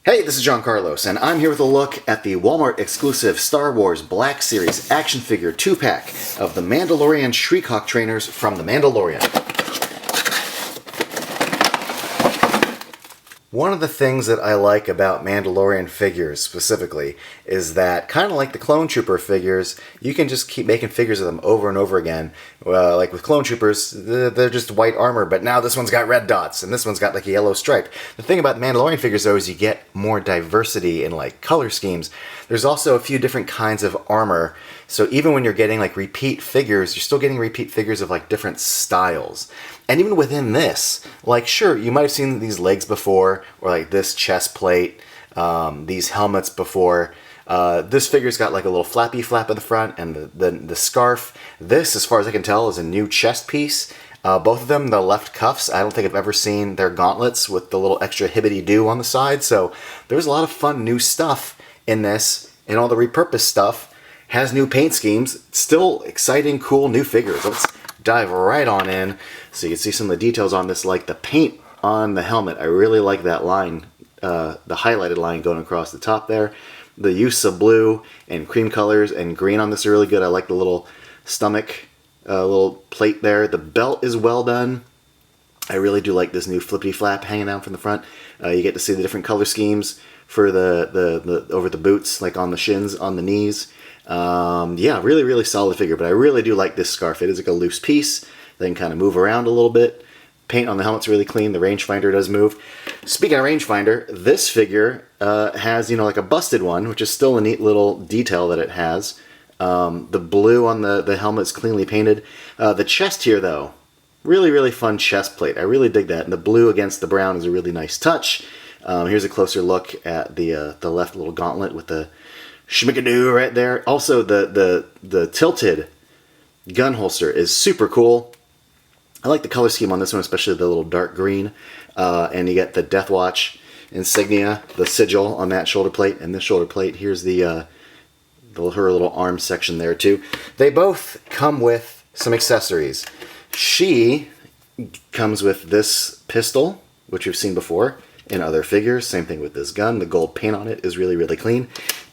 Hey, this is John Carlos, and I'm here with a look at the Walmart exclusive Star Wars Black Series action figure 2-pack of the Mandalorian Shriek Hawk Trainers from the Mandalorian. One of the things that I like about Mandalorian figures specifically is that, kind of like the Clone Trooper figures, you can just keep making figures of them over and over again. Like with Clone Troopers, they're just white armor, but now this one's got red dots, and this one's got like a yellow stripe. The thing about the Mandalorian figures, though, is you get more diversity in like color schemes. There's also a few different kinds of armor, so even when you're getting like repeat figures, you're still getting repeat figures of like different styles. And even within this, like sure, you might have seen these legs before, or like this chest plate, these helmets before. This figure's got like a little flappy flap at the front and the scarf. This, as far as I can tell, is a new chest piece. Both of them, the left cuffs, I don't think I've ever seen their gauntlets with the little extra hibbity-doo on the side. So there's a lot of fun new stuff in this, and all the repurposed stuff has new paint schemes. Still exciting, cool new figures. Let's dive right on in so you can see some of the details on this, like the paint on the helmet. I really like that line, the highlighted line going across the top there. The use of blue and cream colors and green on this are really good. I like the little stomach, little plate there. The belt is well done. I really do like this new flippity flap hanging out from the front. You get to see the different color schemes for the over the boots, like on the shins, on the knees. Yeah, really solid figure, but I really do like this scarf. It is like a loose piece. They can kind of move around a little bit. Paint on the helmet's really clean. The rangefinder does move. Speaking of rangefinder, this figure has, like a busted one, which is still a neat little detail that it has. The blue on the helmet's cleanly painted. The chest here, though, really fun chest plate. I really dig that. And the blue against the brown is a really nice touch. Here's a closer look at the left little gauntlet with the schmickadoo right there. Also, the tilted gun holster is super cool. I like the color scheme on this one, especially the little dark green. And you get the Death Watch insignia, the sigil on that shoulder plate, and this shoulder plate. Here's her little arm section there too. They both come with some accessories. She comes with this pistol, which we've seen before in other figures. Same thing with this gun. The gold paint on it is really clean.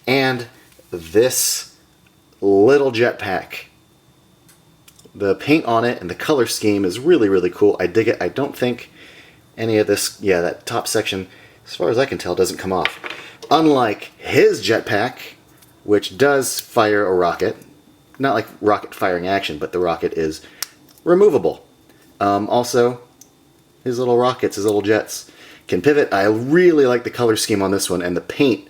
And this little jetpack. The paint on it and the color scheme is really cool. I dig it. I don't think any of this, that top section, as far as I can tell, doesn't come off. Unlike his jetpack, which does fire a rocket. Not like rocket firing action, but the rocket is removable. Also, his little rockets, his little jets, can pivot. I really like the color scheme on this one, and the paint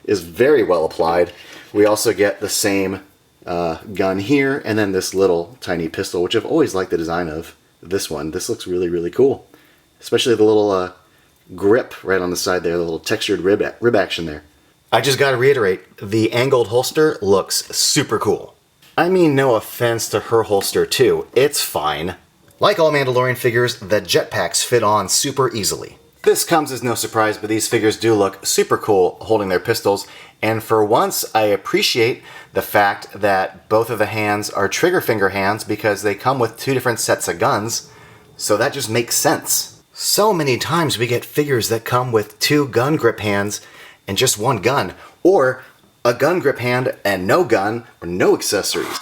is very well applied. We also get the same gun here, and then this little tiny pistol, which I've always liked the design of this one. This looks really cool, especially the little grip right on the side there, the little textured rib action there. I just gotta reiterate, the angled holster looks super cool. I mean, no offense to her holster too, it's fine. Like all Mandalorian figures, the jetpacks fit on super easily. This comes as no surprise, but these figures do look super cool holding their pistols, and for once I appreciate the fact that both of the hands are trigger finger hands because they come with two different sets of guns, so that just makes sense. So many times we get figures that come with two gun grip hands and just one gun, or a gun grip hand and no gun or no accessories.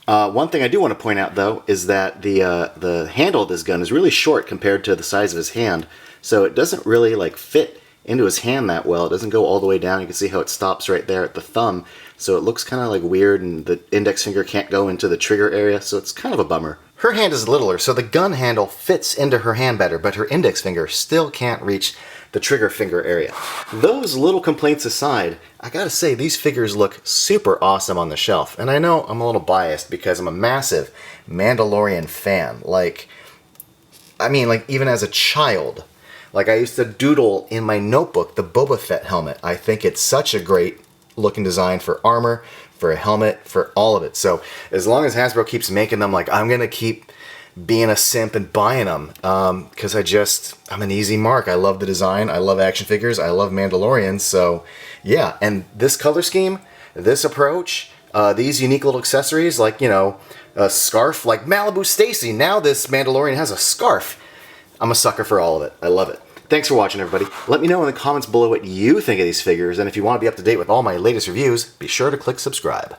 One thing I do want to point out, though, is that the handle of this gun is really short compared to the size of his hand, so it doesn't really fit into his hand that well. It doesn't go all the way down. You can see how it stops right there at the thumb, so it looks kind of weird, and the index finger can't go into the trigger area, so it's kind of a bummer. Her hand is littler, so the gun handle fits into her hand better, but her index finger still can't reach the trigger finger area. Those little complaints aside, I gotta say, these figures look super awesome on the shelf. And I know I'm a little biased because I'm a massive Mandalorian fan. Even as a child, I used to doodle in my notebook the Boba Fett helmet. I think it's such a great looking design for armor, for a helmet, for all of it. So as long as Hasbro keeps making them, I'm gonna keep being a simp and buying them, because I'm an easy mark. I love the design, I love action figures, I love Mandalorians, so yeah. And this color scheme, this approach, these unique little accessories, a scarf, like Malibu Stacy. Now this Mandalorian has a scarf. I'm a sucker for all of it. I love it. Thanks for watching, everybody. Let me know in the comments below what you think of these figures, and if you want to be up to date with all my latest reviews, be sure to click subscribe.